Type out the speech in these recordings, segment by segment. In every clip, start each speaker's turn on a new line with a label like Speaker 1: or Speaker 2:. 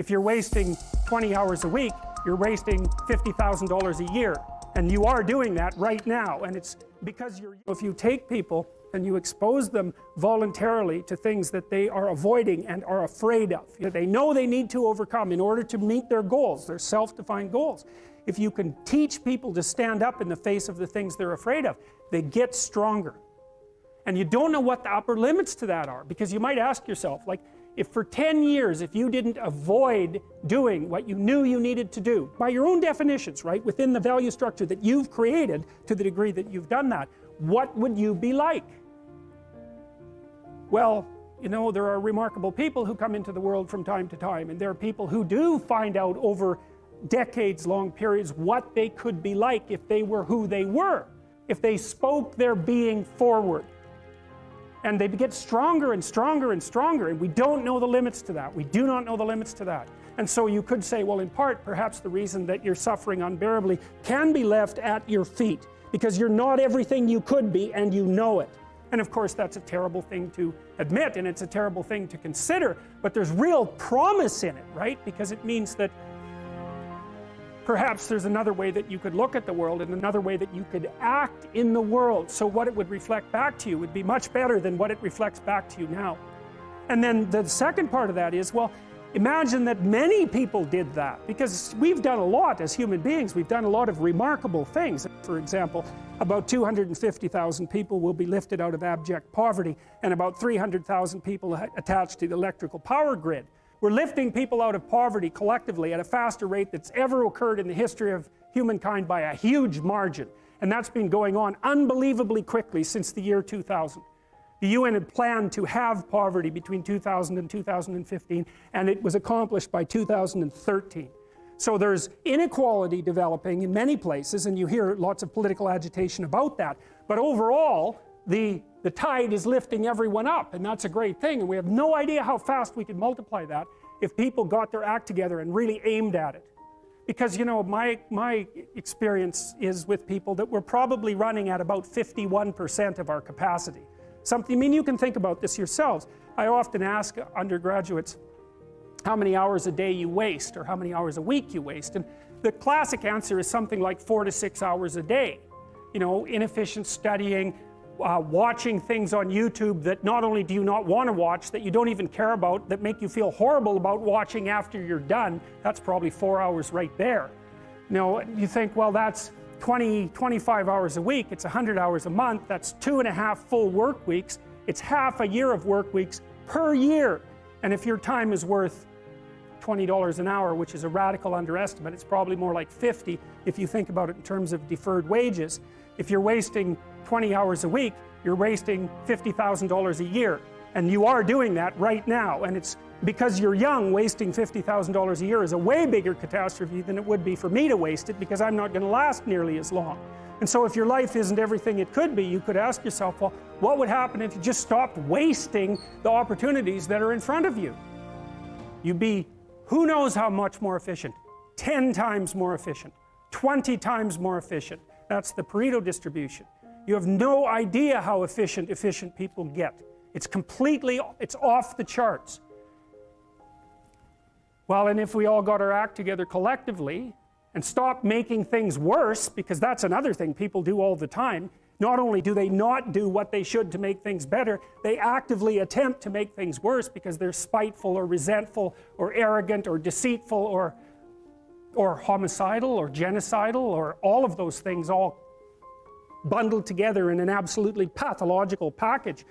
Speaker 1: If you're wasting 20 hours a week, you're wasting $50,000 a year. And you are doing that right now. And it's because if you take people and you expose them voluntarily to things that they are avoiding and are afraid of, that they know they need to overcome in order to meet their goals, their self-defined goals. If you can teach people to stand up in the face of the things they're afraid of, they get stronger. And you don't know what the upper limits to that are, because you might ask yourself, like, if for 10 years, if you didn't avoid doing what you knew you needed to do, by your own definitions, right, within the value structure that you've created to the degree that you've done that, what would you be like? Well, you know, there are remarkable people who come into the world from time to time, and there are people who do find out over decades-long periods what they could be like if they were who they were, if they spoke their being forward. And they get stronger and stronger and stronger, and we don't know the limits to that. We do not know the limits to that. And so you could say, well, in part, perhaps the reason that you're suffering unbearably can be left at your feet, because you're not everything you could be, and you know it. And of course, that's a terrible thing to admit, and it's a terrible thing to consider, but there's real promise in it, right? Because it means that perhaps there's another way that you could look at the world, and another way that you could act in the world, so what it would reflect back to you would be much better than what it reflects back to you now. And then the second part of that is, well, imagine that many people did that, because we've done a lot as human beings. We've done a lot of remarkable things. For example, about 250,000 people will be lifted out of abject poverty, and about 300,000 people attached to the electrical power grid. We're lifting people out of poverty collectively at a faster rate that's ever occurred in the history of humankind by a huge margin. And that's been going on unbelievably quickly since the year 2000. The UN had planned to have poverty between 2000 and 2015, and it was accomplished by 2013. So there's inequality developing in many places, and you hear lots of political agitation about that. But overall, the tide is lifting everyone up, and that's a great thing. And we have no idea how fast we could multiply that if people got their act together and really aimed at it. Because, you know, my experience is with people that we're probably running at about 51% of our capacity. I mean, you can think about this yourselves. I often ask undergraduates how many hours a day you waste, or how many hours a week you waste. And the classic answer is something like 4 to 6 hours a day. You know, inefficient studying, watching things on YouTube that not only do you not want to watch, that you don't even care about, that make you feel horrible about watching after you're done. That's probably 4 hours right there. You know, you think, well, that's 25 hours a week, it's 100 hours a month, that's 2.5 full work weeks, it's half a year of work weeks per year. And if your time is worth $20 an hour, which is a radical underestimate, it's probably more like 50 if you think about it in terms of deferred wages. If you're wasting 20 hours a week, you're wasting $50,000 a year. And you are doing that right now. And it's because you're young, wasting $50,000 a year is a way bigger catastrophe than it would be for me to waste it, because I'm not going to last nearly as long. And so if your life isn't everything it could be, you could ask yourself, well, what would happen if you just stopped wasting the opportunities that are in front of you? You'd be, who knows how much more efficient? 10 times more efficient, 20 times more efficient. That's the Pareto distribution. You have no idea how efficient people get. It's off the charts. Well, and if we all got our act together collectively and stopped making things worse, because that's another thing people do all the time, not only do they not do what they should to make things better, they actively attempt to make things worse because they're spiteful or resentful or arrogant or deceitful or homicidal or genocidal, or all of those things all bundled together in an absolutely pathological package.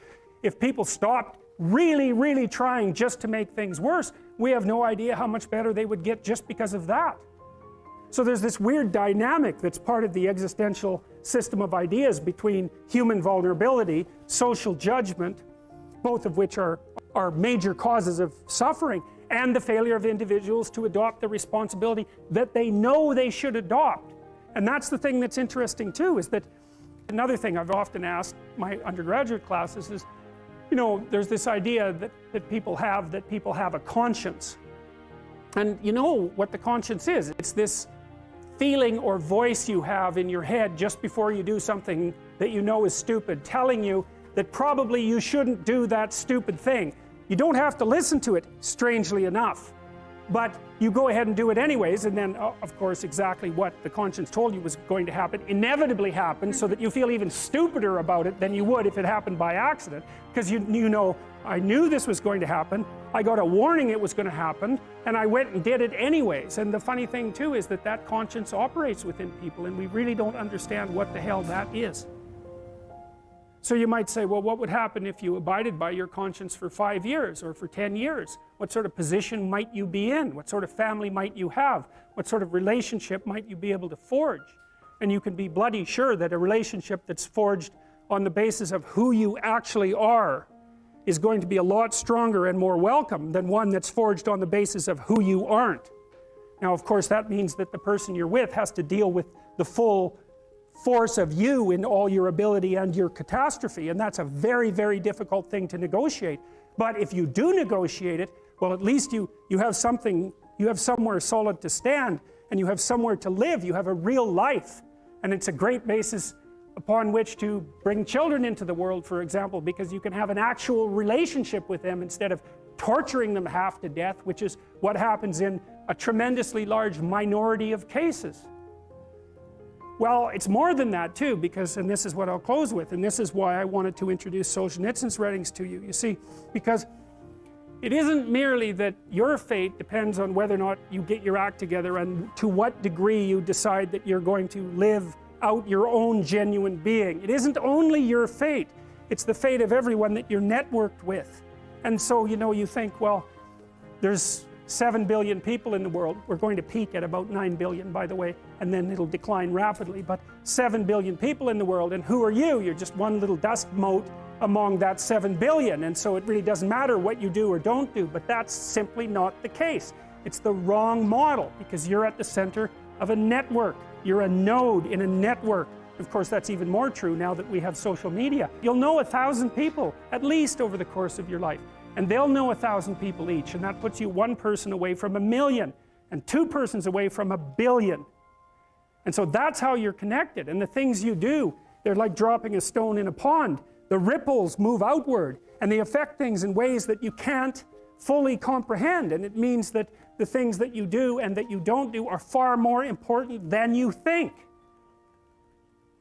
Speaker 1: If people stopped really, really trying just to make things worse, we have no idea how much better they would get just because of that. So there's this weird dynamic that's part of the existential system of ideas between human vulnerability, social judgment, both of which are major causes of suffering, and the failure of individuals to adopt the responsibility that they know they should adopt. And that's the thing that's interesting too, is that another thing I've often asked my undergraduate classes is, you know, there's this idea that people have a conscience. And you know what the conscience is. It's this feeling or voice you have in your head just before you do something that you know is stupid, telling you that probably you shouldn't do that stupid thing. You don't have to listen to it, strangely enough. but you go ahead and do it anyways, and then, of course, exactly what the conscience told you was going to happen inevitably happens, so that you feel even stupider about it than you would if it happened by accident, because you know, I knew this was going to happen, I got a warning it was going to happen, and I went and did it anyways. And the funny thing too is that conscience operates within people, and we really don't understand what the hell that is. So you might say, well, what would happen if you abided by your conscience for 5 years or for 10 years? What sort of position might you be in? What sort of family might you have? What sort of relationship might you be able to forge? And you can be bloody sure that a relationship that's forged on the basis of who you actually are is going to be a lot stronger and more welcome than one that's forged on the basis of who you aren't. Now, of course, that means that the person you're with has to deal with the full force of you in all your ability and your catastrophe, and that's a very, very difficult thing to negotiate. But if you do negotiate it, well, at least you have something, you have somewhere solid to stand, and you have somewhere to live, you have a real life, and it's a great basis upon which to bring children into the world, for example, because you can have an actual relationship with them instead of torturing them half to death, which is what happens in a tremendously large minority of cases. Well, it's more than that too, because, and this is what I'll close with, and this is why I wanted to introduce Solzhenitsyn's writings to you. You see, because it isn't merely that your fate depends on whether or not you get your act together and to what degree you decide that you're going to live out your own genuine being. It isn't only your fate, it's the fate of everyone that you're networked with. And so, you know, you think, well, there's 7 billion people in the world. We're going to peak at about 9 billion, by the way, and then it'll decline rapidly, but 7 billion people in the world, and who are you? You're just one little dust mote among that 7 billion, and so it really doesn't matter what you do or don't do, but that's simply not the case. It's the wrong model, because you're at the center of a network. You're a node in a network. Of course, that's even more true now that we have social media. You'll know 1,000 people, at least over the course of your life. And they'll know 1,000 people each, and that puts you one person away from 1 million, and 2 persons away from 1 billion. And so that's how you're connected, and the things you do, they're like dropping a stone in a pond. The ripples move outward, and they affect things in ways that you can't fully comprehend, and it means that the things that you do and that you don't do are far more important than you think.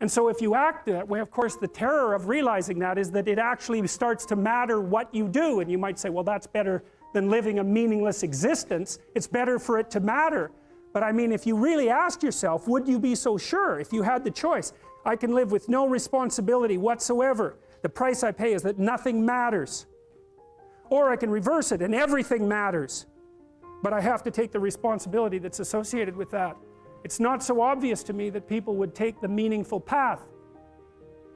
Speaker 1: And so if you act that way, of course, the terror of realizing that is that it actually starts to matter what you do. And you might say, well, that's better than living a meaningless existence. It's better for it to matter. But I mean, if you really asked yourself, would you be so sure if you had the choice? I can live with no responsibility whatsoever. The price I pay is that nothing matters. Or I can reverse it and everything matters. But I have to take the responsibility that's associated with that. It's not so obvious to me that people would take the meaningful path.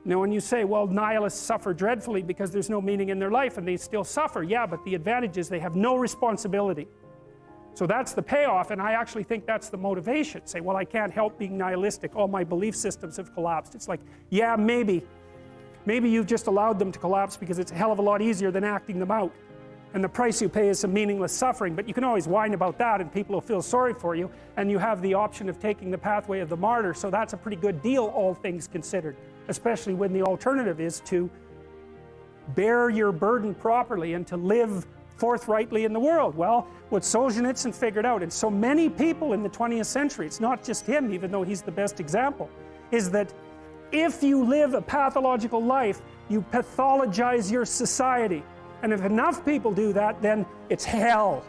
Speaker 1: Now, when you say, well, nihilists suffer dreadfully because there's no meaning in their life and they still suffer, yeah, but the advantage is they have no responsibility. So that's the payoff, and I actually think that's the motivation. Say, well, I can't help being nihilistic. All my belief systems have collapsed. It's like, yeah, maybe. Maybe you've just allowed them to collapse because it's a hell of a lot easier than acting them out. And the price you pay is some meaningless suffering, but you can always whine about that and people will feel sorry for you, and you have the option of taking the pathway of the martyr, so that's a pretty good deal, all things considered, especially when the alternative is to bear your burden properly and to live forthrightly in the world. Well, what Solzhenitsyn figured out, and so many people in the 20th century, it's not just him, even though he's the best example, is that if you live a pathological life, you pathologize your society. And if enough people do that, then it's hell.